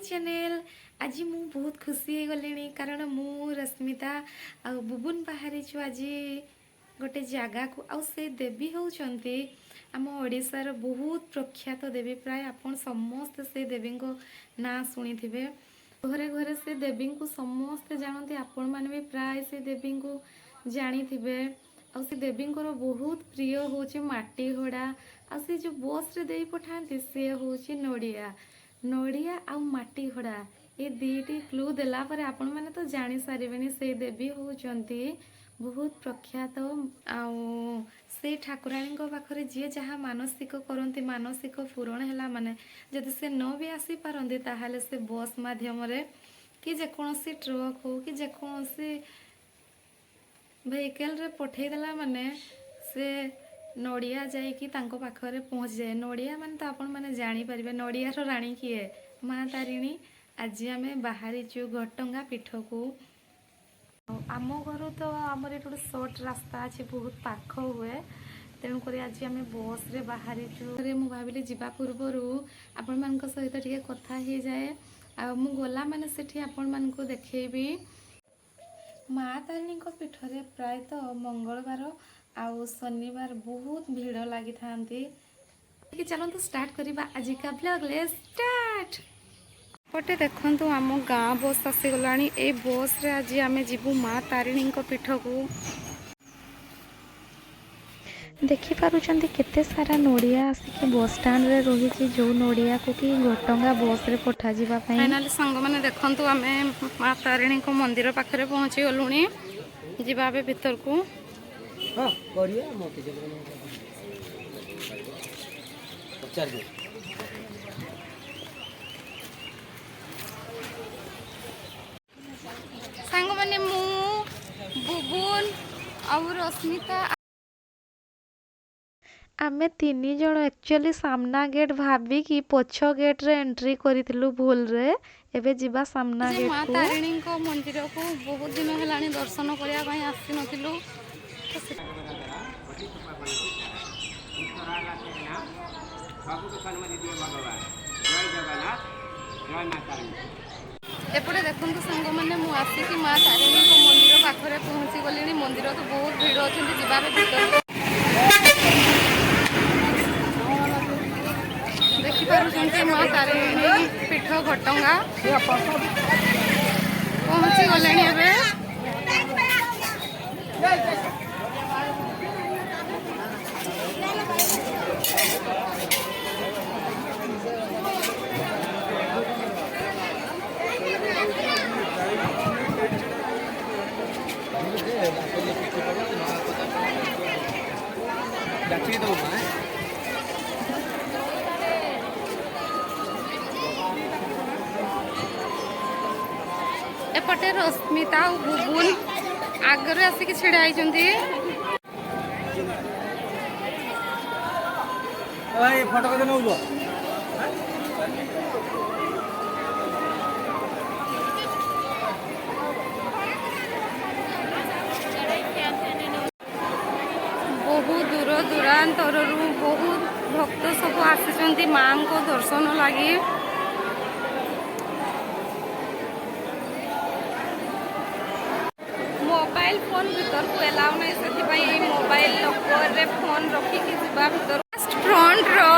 Channel आज मु बहुत खुशी हो गली कारण मु रश्मिता आ बुबुन बाहरी आज गोटे जगह को आ से देवी होउचंती आम ओडिशार बहुत प्रख्यात देवी प्राय आपण समस्त से देवी को ना शुणी थे घरे घरे से देवी को समस्ते जानते आपण मैंने भी प्राय से देवी को जानी थे आ से देवी बहुत प्रिय हूँ माटी घोड़ा आ से जो बस रे दे पठाती से हूँ नड़िया नड़िया आ माटी घोड़ा ये दीटी क्लू देला पर आपण मैंने तो जानी सारे से देवी होउचंती बहुत प्रख्यात आउ से ठाकुराणी पाखरे जी जहाँ मानसिक करती मानसिक पूरण है माने जदि से न भी आसी पारंती ताहाले से बस माध्यम कि जेकोसी ट्रक हो कि जेकोसी वेहिकल रे पठेदेला माने से नड़िया जाइकी तांको पाखरे पहुँच जाए नड़िया माने तो आपण माने जानी परिबे नड़ियार राणी किए माँ तारिणी आज आम बाहरी घटंगा पीठ को आम घर तो आमर ये गोटे सर्ट रास्ता अच्छे बहुत पाख हुए तेणुक आज आम बस रे बाहरी मु भाविली जीवा पूर्वर आपण मान सहित टिके कथा हो जाए मु गला माने सेठी आपण मान को देखेबी माँ तारिणी पीठ रे प्रायतः मंगलवार आउ शनिवार बहुत भीड़ लगी था चलते स्टार्ट करवा आज का ब्लॉग ले स्टार्ट पटे देखु आम गाँ बस आसीगला ए बस रे आज आम जीवु माँ तारिणी पीठ को देखिपुंट केते सारा नड़िया आसिक बस स्टाण्ड रे रही जो नड़िया को कि घटंगा बस रे पठा जीवा फाइनाली संग मैंने देखु आम माँ तारिणी मंदिर पाखे पहुँची गलु जीवा भीतर को सांग मैंने मु बुबुन और रश्मिता आमे तीन जन एक्चुअली सामना गेट भाभी कि पछ गेट रे एंट्री करितलु भूल रे एबे जीवा सामना गेट को मां तारिणी को मंदिर को बहुत दिन हेलानी दर्शन करिया पई आसी नथिलु एपटे देखु सांग मैंने मुझे माँ तारिणी मंदिर पाखे पहुँची गली मंदिर तो बहुत भीड़ अच्छा जीवार भीतर देखिपुंट माँ तारिणी पीठ घटंगा पहुँची गले एपटे रश्मिता और बुबुन आगे आसिक छिड़ा होती बहुत दूर दूरांतर बहुत भक्त सब आसी माँ को दर्शन लगी मोबाइल फोन भीतर को एलाउ नहीं से मोबाइल लॉकर रे फोन रखिकी जीवा भीतर फ्रंट रो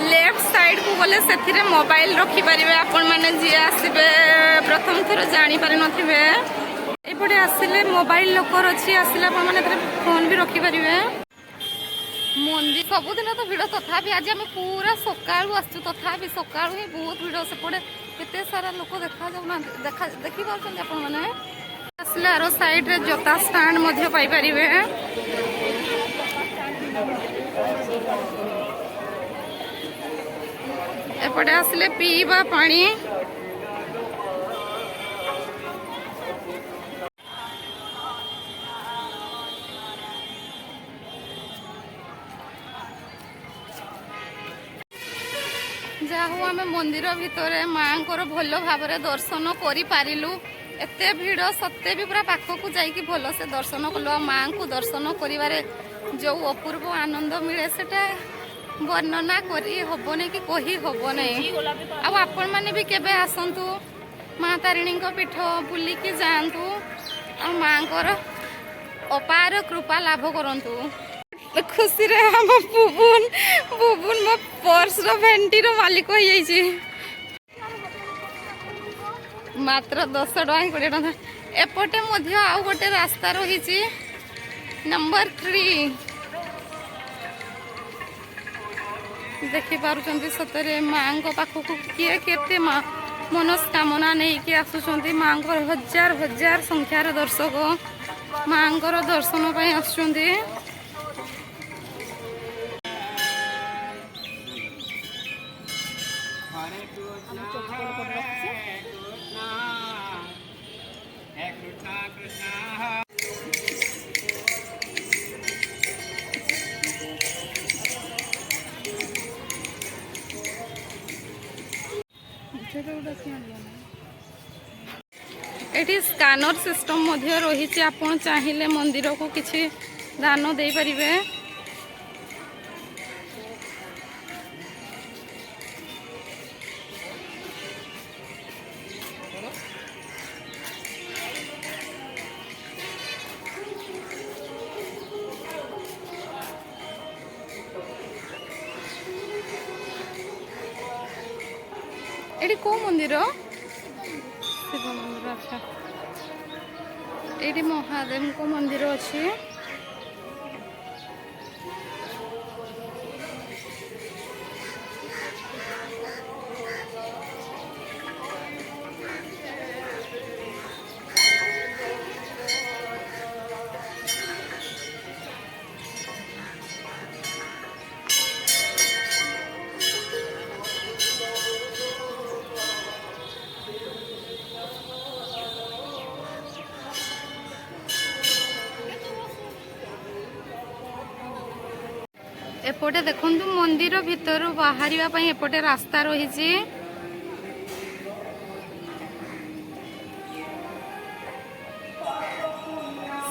लेफ्ट साइड को गले से मोबाइल रखी पारे आपण मैंने जी आसबे प्रथम थर जानी पारे नथिबे एपटे आसिले मोबाइल लॉकर अच्छी आसिले आपण माने फोन भी रखी पारे मंदिर सबुदिन तो भिड़ तथापि आज आम पूरा सकाळू आसु तथापि सकाळू ही बहुत भिड़ सेपटे केते सारा लोक देखा जाउना देखि पाउछन आपण माने आसले आरो साइड रे जोता स्टैंड मध्य पाई परिबे एपटे आसले पीवा पानी जाहु आम मंदिर भितर माँ को भल भाव दर्शन करि पारिलु एते भीड़ सत्ते भी पूरा पाखक जाइकी भल से दर्शन कलु माँ को दर्शन करिवारे जो अपूर्व आनंद मिले सेटा वर्णना करी हबने कि कही हबने आ आपण माने भी केबे आसंतु माँ तारिणी पीठ बुलिकी जातु आ माँ अपार कृपा लाभ करंतु। खुशी रे हम बुबुन बुबुन मो पर्स रो भेंटी रो मालिक हो जाइए मात्र 10 टଙ୍କା 20 टଙ୍କା एपटे मध्य आउ गोटे रास्ता रही नंबर 3 देखि पारुचंती सतरे माँ पाखक किए केते मनस्कामना नहीं कि आसुचंती माँ हजार हजार संख्यार दर्शक माँ दर्शन पाई आसुचंती। एटी स्कानर सिस्टम मध्य रही आपण चाहिए मंदिर को किसी दान दे पारिबे। एटी को मंदिर शिव मंदिर अच्छा ये महादेव को मंदिर अच्छी एपटे देखंतु मंदिर भितर बाहर एपटे रास्ता रही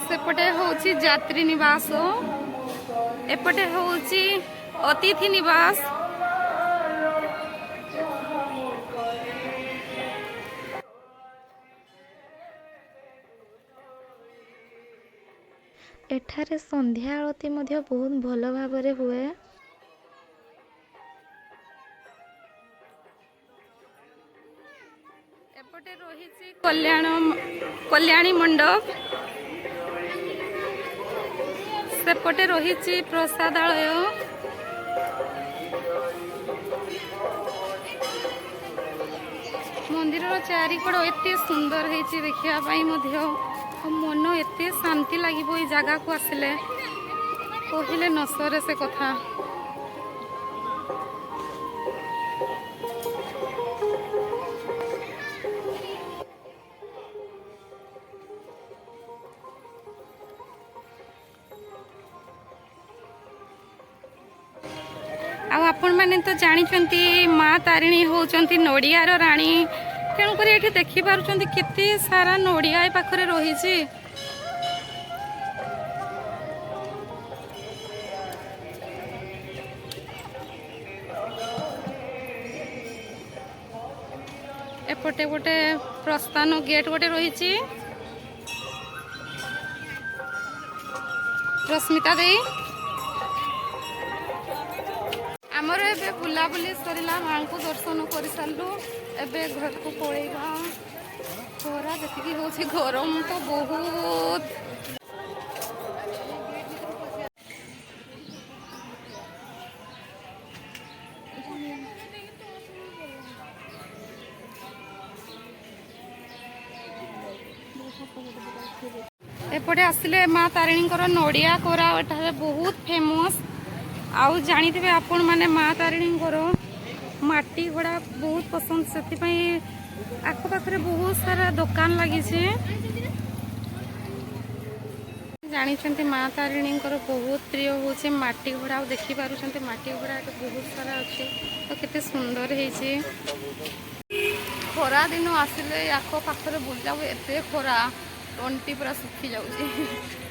सेपटे होची यात्री निवास एपटे होची अतिथि निवास। एठारे संध्या आरती मध्य बहुत भल भाव हुए। एपटे रही कल्याणी मंडप सेपटे रही प्रसादालय मंदिर चारिकड़ एते सुंदर है देखा मन एते शांति लगे जगह को आसिले कहले न सरे से कथा। आपण मैंने तो जानी माँ तारिणी होचंती नड़ियार राणी तेणुक ये देखिपुर केते सारा नड़िया पाखरे रही। एपटे गोटे प्रस्थान गेट गोटे रही रश्मिता दे आमर ए बुलाबुली सरला माँ को दर्शन कर सारू एबे घर को पड़ेगा खरा जी हूँ गरम तो बहुत एपटे आसिले माँ तारिणी नड़िया कोरा एठारे बहुत फेमस आउ जानी थे आपण माने माँ तारिणी माटी घोड़ा बहुत पसंद से आखपाखे बहुत सारा दुकान लगी जानी माँ तारिणी बहुत प्रिय हूँ माटी घोड़ा देखी पार्टी माटी घोड़ा बहुत सारा अच्छे तो केते सुंदर है खरा दिन आसिले आखपाखे बुला एत खरा तंटी पूरा सुखी जाऊँगी।